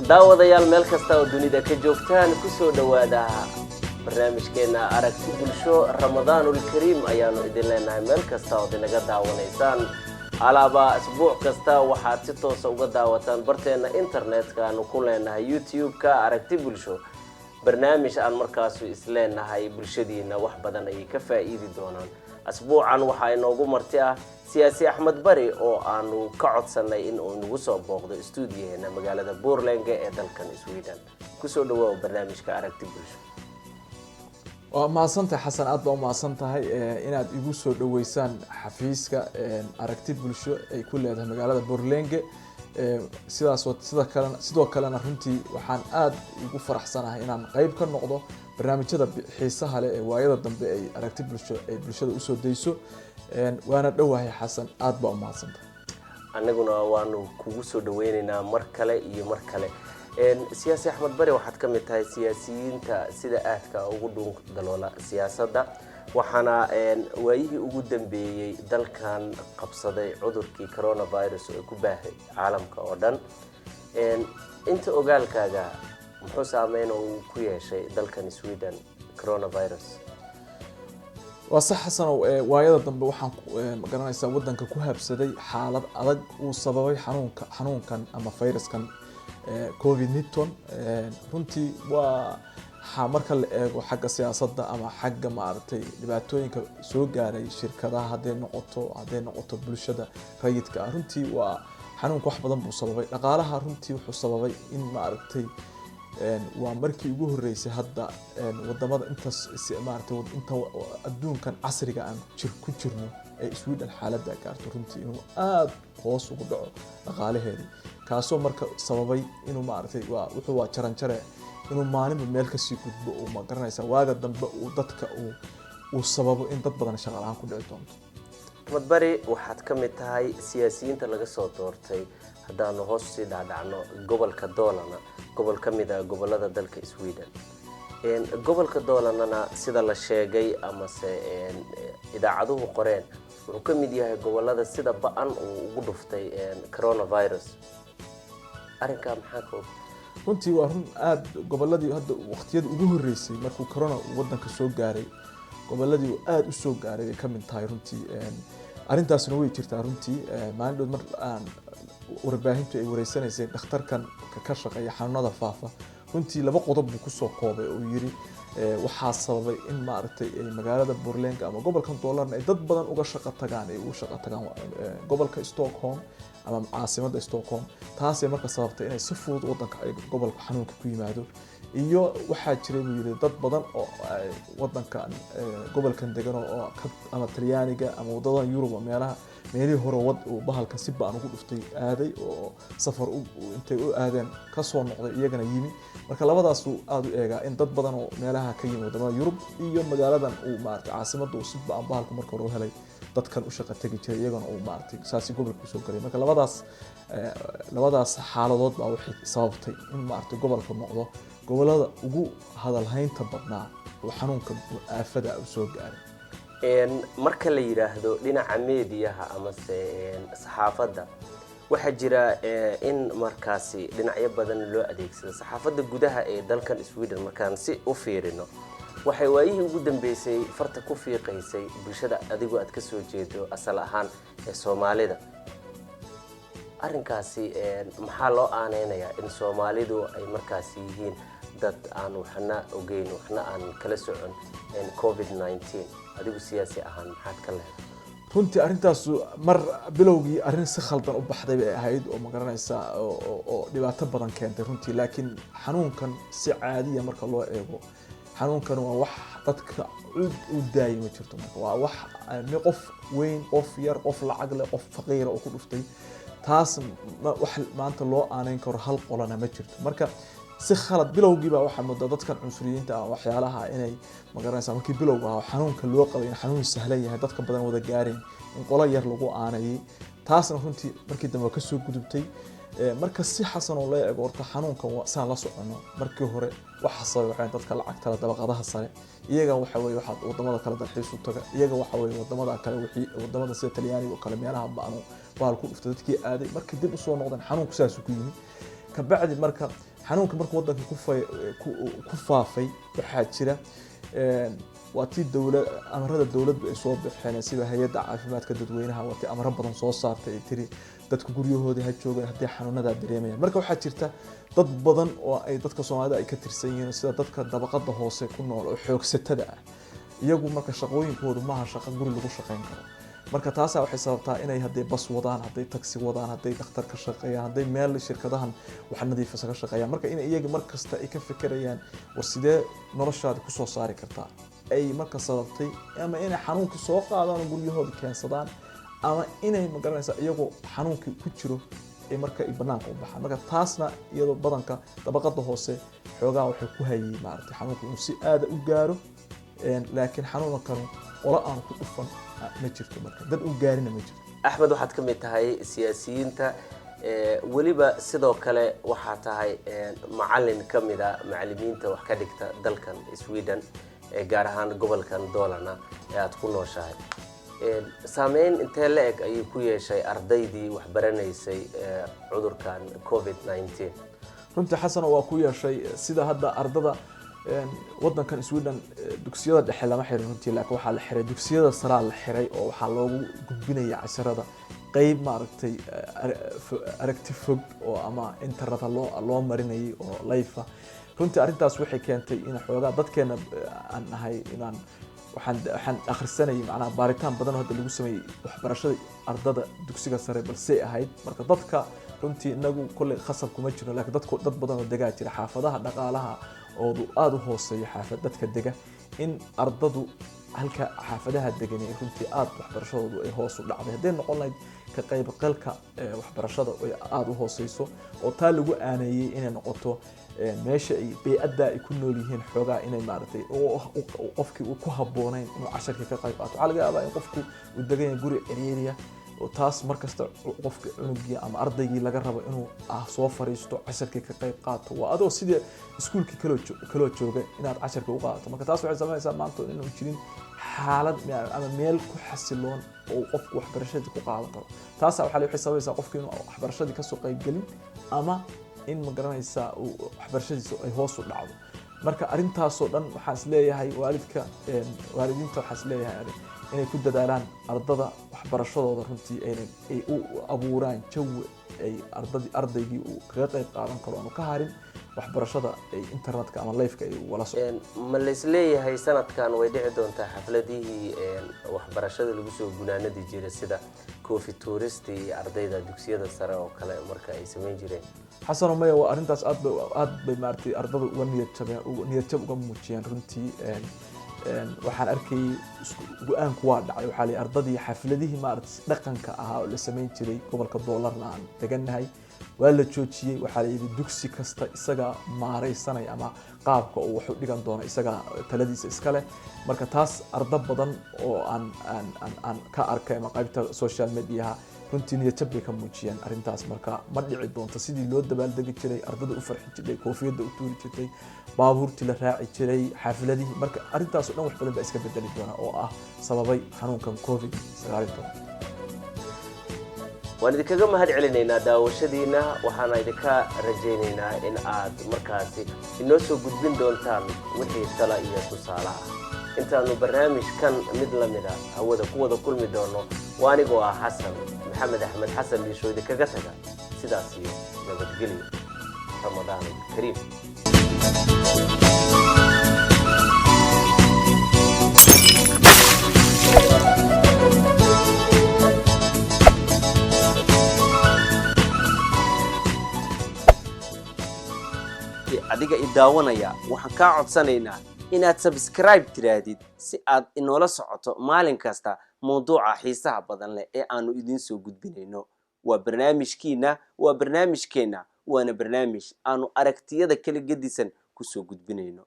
daawadayaal meel kasta oo dunida ka joogtaan ku soo dhawaada barnaamijkeena aragti bulsho ramadaanul kariim ayaanu idin leenahay meel kasta oo inaga daawanaysaan alaaba asbuuc kasta waxaad si toos ah uga daawataan barteena internetka aanu ku leenahay YouTube-ka aragti bulsho barnaamij aan markaas isleenahay bulshadiina wax badan ay ka faa'iidi doonaan asbuucan waxa inoogu marti ah siyaasi Axmed Bari oo aanu ka codsanay in uu nagu soo booqdo stuudiyeena magaalada Borlänge ee dalkan Sweden ku soo dhawaad barnaamijka aragti bulsho waa maasanta xasan aad baa maasantahay inaad igu soo dhaweysaan xafiiska aragti bulsho ay ku leedahay magaalada Borlänge sidoo kalena runtii waxaan aad ugu faraxsanahay inaan qayb ka noqdo barnaamijyada xiisaha leh ee waayada dambe ay aragti bulsho ay bulshada u soo deyso waana dhawahay xasan aad baa maasantahay anaguna waanu kugu soo dhaweynaynaa mar kale iyo mar kale siyaasi Axmed Bari waxaad ka mid tahay siyaasiyiinta sida aadka ugu dhun daloola siyaasadda waxaana waayihii ugu dambeeyay dalkan qabsaday cudurkii coronavirus oo ku baahay caalamka oo dhan inta ogaalkaaga muxuu saameyn uu ku yeeshay dalkan Sweden coronavirus وصح حسن وايد ضمن وحن مقرنا يسوي ودن كوهب سدي حالة أدق وصبابي حنون كان أما فيروس كان كوفيد 19 رنتي وحمرك وحق السياسة أما حق ما أرتي لبعتوني كسوق جاري شركة هذين نقطة بلشة ريد كرنتي وحنون كوح بدن بصبابي لقالها رنتي وحصبابي إن ما أرتي ومركي ugu horeysay hadda wadamada intaas isticmaaltay inta adduunkan casriga aan ku jirno ee Sweden xaaladda gaarto runtii inuu aad hoos ugu dhaco dhaqaalaheedii kaasoo marka sababay inuu maartay wuxuu jaran jare inuu maalin meel ka sii gudbo oo ma garanaysa waaga dambe uu dadka uu sababo in dad badan shaqo la'aan ku dhici doonto Axmed Bari waxaad ka mid tahay siyaasiyiinta laga soo doortay haddaanu hoos sii dhacno gobolka Dalarna gobol ka mid ah gobolada dalka Sweden gobolka Dalarna sida la sheegay ama se idaacaduhu qoreen wuxuu ka mid yahay gobolada sida ba'an uu ugu dhuftay coronavirus arrinka maxaa ka runtii waa run aad goboladii hadda waqtiyada ugu horeysay markuu corona wadanka soo gaaray goboladii aad u soo gaaray ka mid tahay runtii arrintaasna way jirtaa runtii maalin mar aan warbaahintu ay wareysanaysay dhakhtarkan ka shaqeeya xanuunada faafa runtii laba qodob buu ku soo koobay oo yiri waxaa sababay in maaragtay magaalada Borlänge ama gobolka Dalarna ay dad badan uga shaqo tagaan gobolka Stockholm ama caasimadda Stockholm taas ay marka sababtay inay si fudud wadanka ay gobolka xanuunka ku yimaado iyo waxaa jiray yiri dad badan oo wadanka gobolkan degan oo ama Talyaaniga ama wadada Yurub meelihii hore uu bahalka si baan ugu dhuftay aaday oo safar intay u aadeen ka soo noqday iyagana yimi marka labadaas uu aad u eega in dad badan oo meelaha ka yimid wadamada Yurub iyo magaaladan uu maartay caasimadda uu si baan bahalka marka hore u helay dadkan u shaqo tagi jiray iyagana uu maartay saasi gobolka soo galay marka labadaas xaaladood baa waxay sababtay in maartay gobolka noqdo gobolada ugu hadalhaynta badnaa oo xanuunka aafada u soo gaaray marka la yiraahdo dhinaca meediyaha ama saxaafadda waxa jira in markaasi dhinacyo badan loo adeegsado saxaafadda gudaha ee dalkan Sweden markaan si u fiirino waxay waayihii ugu dambeysay farta ku fiiqaysay bulshada adigoo aad ka soo jeedo asal ahaan ee Soomaalida arrinkaasi maxaa loo aaneynayaa in Soomaalidu ay markaasi yihiin dad aan waxna ogeyn waxna aan kala socon COVID-19 adigu siyaasi ahaan maxaad ka leedahay runtii arrintaas mar bilowgii arrin si khaldan u baxday bay ahayd oo ma garanaysa oo dhibaato badan keentay runtii laakiin xanuunkan si caadiya marka loo eego xanuunkan waa wax dadka u daayimo jirto marka waa wax qof weyn qof yar qof lacag leh qof faqiir oo ku dhuftay taas wax maanta loo aaneyn karo hal qolana ma jirto marka si khalad bilowgii baa waxa muddo dadkan cunsuriyiinta ah waxyaalaha inay ma garanaysa markii bilowga xanuunka loo qabay xanuun sahlan yahay dadka badan wada gaareen in qolo yar lagu aanayay taasna runtii markii dambe ka soo gudubtay marka si xasan oo la eego horta xanuunka saan la socono markii hore waxa sababay waxay dadka lacagta dabaqadaha sare iyaga waxa weey waxa wadamada kala dalxiis u taga iyaga waxa weey wadamada kale wixii wadamada sida Talyaaniga oo kale meelaha baanu baal ku dhuftay dadkii aaday markii dib u soo noqdeen xanuunku saas ku yimid ka bacdi marka xanuunka markuu wadanka ku faafay waxaa jira waa tii amarada dawladdu ay soo bixeen sida hay'adda caafimaadka dadweynaha waa tii amaro badan soo saartay ay tiri dadku guryahoodii ha joogaan haddii xanuunada dareemayaan marka waxaa jirta dad badan oo ay dadka Soomaalida ay ka tirsan yihiin sida dadka dabaqada hoose ku nool oo xoogsatada ah iyagu marka shaqooyinkoodu maaha shaqo guri lagu shaqeyn karo marka taas waxay sababtaa inay hadday bas wadaan hadday taxi wadaan hadday dhakhtar ka shaqeeyaan hadday meel shirkadahan wax nadiifisa ka shaqeeyaan marka in iyaga markasta ay ka fikirayaan war sidee noloshaada ku soo saari kartaa ay marka sababtay ama inay xanuunka soo qaadaan guryahooda keensadaan ama inay magaranaysa iyagoo xanuunka ku jiro ee marka ay banaanka u baxaan marka taasna iyadoo badanka dabaqada hoose xoogaa waxay ku hayay maartay xanuunka inuu si aad u gaaro laakiin xanuunka kale wala aan ku dhufan ma jirto marka dad u gaarina ma jirto axmed waxaad ka mid tahay siyaasiyiinta waliba sidoo kale waxaa tahay macallin ka mid ah macallimiinta wax ka dhigta dalkan Sweden gaar ahaan gobolkan Dalarna ee aad ku nooshahay saameyn intee la eg ayuu ku yeeshay ardaydii wax baranaysay cudurkan COVID-19 runtii xasan waa ku yeeshay sida hadda ardada wadankan Sweden dugsiyada dhexe lama xirin runtii laakiin waxaa la xiray dugsiyada sare la xiray oo waxaa loogu gudbinaya casharada qayb maaragtay aragti fog oo ama internet loo marinayay oo live runtii arintaas waxay keentay in xoogaa dadkeena aan nahay inaan waxaan akhrisanay macnaha baaritaan badan oo hadda lagu sameeyay waxbarashada ardada dugsiga sare balse ahayd marka dadka runtii inagu kulli khasab kuma jiro laakiin dad badan oo degaa jira xaafadaha dhaqaalaha oo aad u hooseeyo xaafad dadka dega in ardadu halka xaafadaha degan ee runtii aad waxbarashadoodu ay hoos u dhacday haddii noqon lahayd ka qaybgalka waxbarashada ay aad u hooseyso oo taa lagu aaneeyay inay noqoto meesha ay bay'adda ay ku nool yihiin xoogaa inay maartay qofkii uu ku habboonayn inuu casharka ka qayb qaato waxaa laga yaabaa in qofku uu degan yahay guri ciriiriya oo taas markasta qofka cunugii ama ardaygii laga rabo inuu soo fariisto casharka ka qayb qaato waa adoo sidii iskuulkii kala jooga inaad casharka u qaadato marka taas waxay sameynaysaa maanta inuu jirin xaalad ama meel ku xasiloon oo qofku waxbarashadii ku qaadan karo taas waxay sameynaysaa qofkii inuu waxbarashadii ka soo qayb galin ama in ma garanaysaa waxbarashadiisa ay hoos u dhacdo marka arintaas oo dhan waxaan isleeyahay waalidiinta waxaan isleeyahay inay ku dadaalaan ardada waxbarashadooda runtii ay u abuuraan jawi ay ardaygii uu kaga qayb qaadan karo ama ka harin waxbarashada ay internetka ama live-ka ay wala soo ma la isleeyahay sanadkan way dhici doontaa xafladihii waxbarashada lagu soo gunaanadi jiray sida coffee tourist iyo ardayda dugsiyada sare oo kale marka ay sameyn jireen xasan umaya waa arintaas aad bay maartay ardada uga niyad jab uga muujiyeen runtii waxaan arkay go'aanku waa dhacay waxaa la ardadii xafladihii maartay dhaqanka ahaa oo la sameyn jiray gobolka Dalarna aan deganahay waa la joojiyay waxaa la yiri dugsi kasta isaga maareysanay ama qaabka uu wax u dhigan doono isaga taladiisa iska leh marka taas arda badan oo aan ka arkay ama qaybta social media runtii niyad jab bay ka muujiyeen arintaas marka ma dhici doonto sidii loo dabaaldegi jiray ardada u farxi jiray koofiyada u tuuri jirtay baabuurtii la raaci jiray xafladihii marka arintaas oo dhan wax badan ba iska bedeli doona oo sababay xanuunkan COVID-19 waan idinkaga mahad celinaynaa daawashadiina waxaana idinka rajaynaynaa in aad markaasi inoo soo gudbin doontaan wixii tala iyo tusaale ah intaanu barnaamijkan mid la mid ah hawada ku wada kulmi doono waanigoo xasan maxamed axmed xasan liisho idinkaga taga sidaas iyo nabadgelyo ramadaan kariim adiga idaawanaya waxaan ka codsanaynaa inaad subscribe tiraadid si aad inoola socoto maalin kasta mowduuca xiisaha badan leh ee aanu idin soo gudbinayno waa barnaamijkeena waana barnaamij aanu aragtiyada kala gedisan ku soo gudbinayno